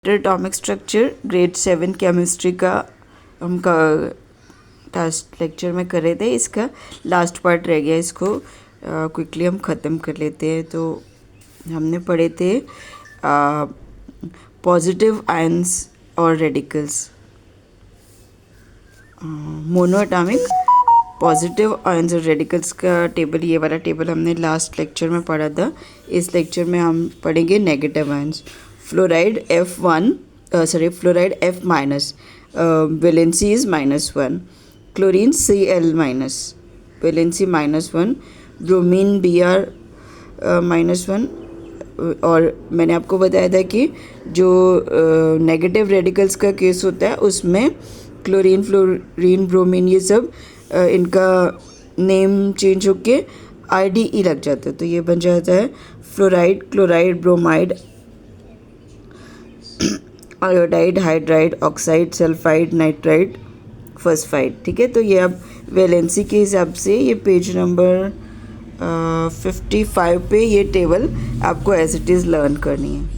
Atomic structure grade 7 chemistry का हम last lecture में कर रहे थे। इसका लास्ट पार्ट रह गया, इसको क्विकली हम ख़त्म कर लेते हैं। तो हमने पढ़े थे पॉजिटिव आयंस और रेडिकल्स, मोनोएटॉमिक पॉजिटिव आयंस और रेडिकल्स का टेबल, ये वाला टेबल हमने लास्ट लेक्चर में पढ़ा था। इस लेक्चर में हम पढ़ेंगे negative ions. Fluoride fluoride F minus, valency is -1, chlorine Cl minus, valency -1, bromine Br -1। और मैंने आपको बताया था कि जो नेगेटिव रेडिकल्स का केस होता है उसमें क्लोरीन, फ्लोरीन, ब्रोमीन, ये सब इनका नेम चेंज होके IDE लग जाता है, तो ये बन जाता है fluoride, chloride, bromide, iodide, hydride, oxide, sulphide, nitride, phosphide. ठीक है, तो ये अब वैलेंसी के हिसाब से ये पेज नंबर 55 पे ये टेबल आपको एज इट इज़ लर्न करनी है।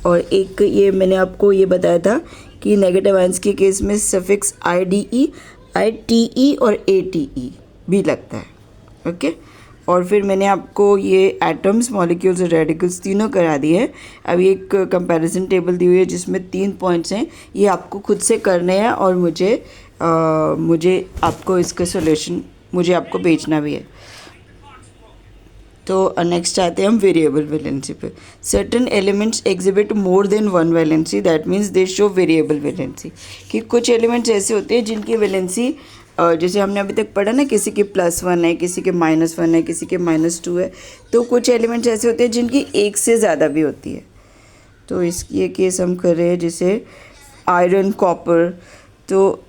और एक ये मैंने आपको ये बताया था कि नेगेटिव आयंस के केस में सफिक्स IDE, ITE और ATE भी लगता है। ओके, और फिर मैंने आपको ये एटम्स, मॉलिक्यूल्स और रेडिकल्स तीनों करा दिए हैं। अब ये एक कंपैरिजन टेबल दी हुई है जिसमें 3 पॉइंट्स हैं, ये आपको खुद से करने हैं और मुझे आपको इसका सॉल्यूशन मुझे आपको भेजना भी है। तो नेक्स्ट आते हैं हम वेरिएबल वैलेंसी पे। Certain elements exhibit more than one valency, that means they show variable valency. कि कुछ एलिमेंट्स ऐसे होते हैं जिनकी वैलेंसी जैसे हमने अभी तक पढ़ा ना, किसी के +1 है, किसी के -1 है, किसी के -2 है। तो कुछ एलिमेंट्स ऐसे होते हैं जिनकी एक से ज़्यादा भी होती है। तो ये केस हम कर रहे हैं जैसे आयरन, कॉपर। तो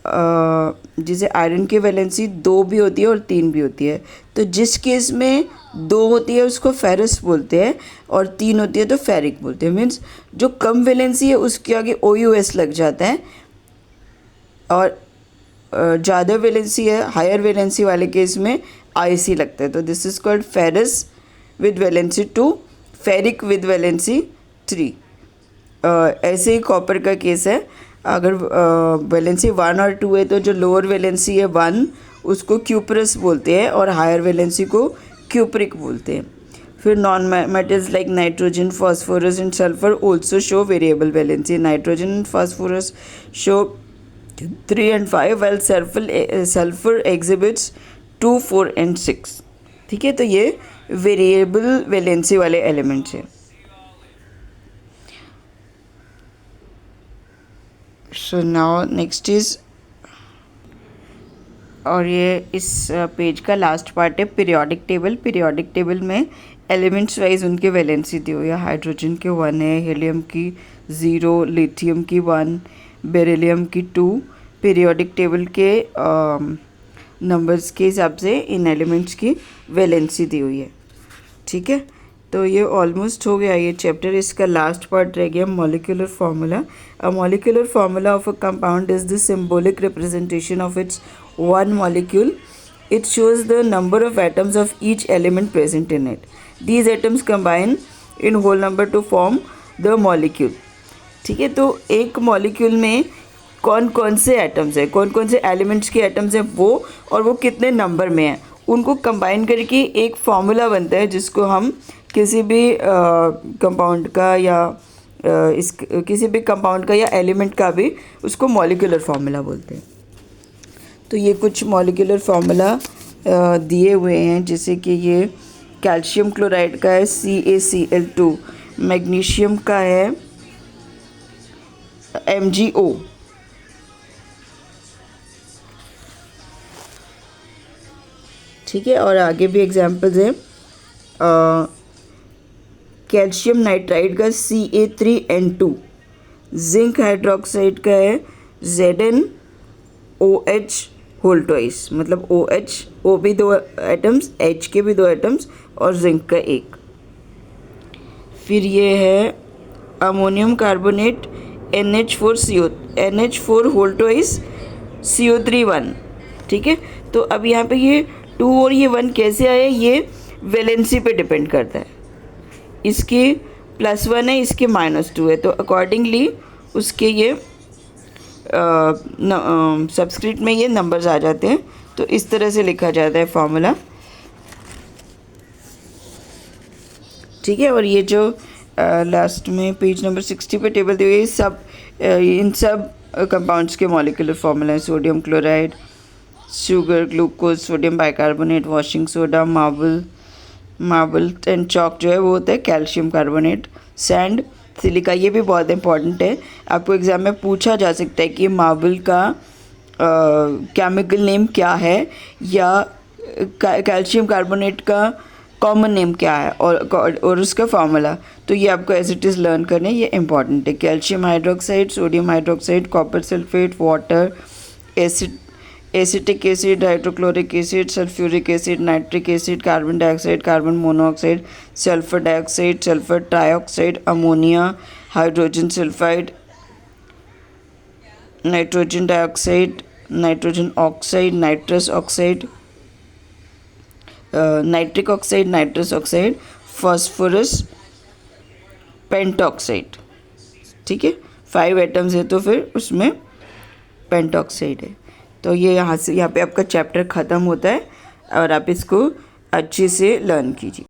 जैसे आयरन की वैलेंसी 2 भी होती है और 3 भी होती है। तो जिस केस में 2 होती है उसको फेरस बोलते हैं और 3 होती है तो फेरिक बोलते हैं। मीन्स जो कम वैलेंसी है उसके आगे OUS लग जाता है, और ज़्यादा वैलेंसी है, हायर वैलेंसी वाले केस में IC लगता है। तो this is called ferrous with valency 2, ferric with valency 3। ऐसे ही कॉपर का केस है, अगर वैलेंसी 1 और 2 है तो जो लोअर वैलेंसी है 1 उसको क्यूपरस बोलते हैं और हायर वैलेंसी को क्यूप्रिक बोलते हैं। फिर non metals like nitrogen, phosphorus and sulphur also show variable valency. Nitrogen and phosphorus show 3 and 5 while sulfur exhibits 2, 4 and 6। ठीक है, तो ये वेरिएबल वैलेंसी वाले एलिमेंट्स हैं। सो नाउ नेक्स्ट इज, और ये इस पेज का लास्ट पार्ट है पीरियोडिक टेबल। पीरियोडिक टेबल में एलिमेंट्स वाइज उनके वैलेंसी दी हुई है। हाइड्रोजन के 1 है, हीलियम की 0, लिथियम की 1, बेरिलियम की 2। पीरियोडिक टेबल के नंबर्स के हिसाब से इन एलिमेंट्स की वैलेंसी दी हुई है। ठीक है, तो ये ऑलमोस्ट हो गया ये चैप्टर। इसका लास्ट पार्ट रह गया molecular formula. A molecular formula of a compound is the symbolic representation of its one molecule. It shows the number of atoms of each element present in it. These atoms combine in whole number to form the molecule. ठीक है, तो एक molecule में कौन कौन से atoms हैं, कौन कौन से एलिमेंट्स के एटम्स हैं वो, और वो कितने नंबर में हैं, उनको कंबाइन करके एक फार्मूला बनता है जिसको हम किसी भी कंपाउंड का या किसी भी कंपाउंड का या एलिमेंट का भी उसको मॉलिक्यूलर फार्मूला बोलते हैं। तो ये कुछ मॉलिक्यूलर फार्मूला दिए हुए हैं, जैसे कि ये कैल्शियम क्लोराइड का है CaCl2, मैग्नीशियम का है MgO, ठीक है, और आगे भी एग्जांपल्स हैं। कैल्शियम नाइट्राइड का Ca3N2, जिंक हाइड्रोक्साइड का है ZnOH होल ट्वाइस, मतलब OH, O भी 2 एटम्स, H के भी 2 एटम्स और जिंक का 1। फिर ये है ammonium carbonate NH4 whole twice CO3 1। ठीक है, तो अब यहाँ पे ये 2 और ये 1 कैसे आए, ये वैलेंसी पे डिपेंड करता है। इसकी +1 है, इसके -2 है, तो अकॉर्डिंगली उसके ये सबस्क्रिप्ट में ये नंबर्स आ जाते हैं। तो इस तरह से लिखा जाता है फार्मूला, ठीक है। और ये जो लास्ट में पेज नंबर 60 पे टेबल दी हुई है, सब इन सब कंपाउंड्स के मॉलिक्यूलर फार्मूला है। Sodium chloride, sugar, glucose, sodium bicarbonate, washing soda, marble and chalk जो है वो होता है कैल्शियम कार्बोनेट, सैंड, सिलिका। ये भी बहुत इंपॉर्टेंट है, आपको एग्ज़ाम में पूछा जा सकता है कि मार्बल का केमिकल नेम क्या है या कैल्शियम कार्बोनेट का कॉमन नेम क्या है और उसका फार्मूला। तो ये आपको एज इट इज़ लर्न करने, ये इंपॉर्टेंट है। Calcium hydroxide, sodium hydroxide, copper sulphate, water, acetic acid, hydrochloric acid, sulphuric acid, nitric acid, carbon dioxide, carbon monoxide, sulphur dioxide, sulphur trioxide, ammonia, hydrogen sulphide, nitrogen dioxide, nitrogen oxide, nitrous oxide, nitric oxide, nitrous oxide, phosphorus pentoxide, ठीक है। 5 atoms है तो फिर उसमें pentoxide है। तो ये यहाँ पे आपका चैप्टर ख़त्म होता है और आप इसको अच्छे से लर्न कीजिए।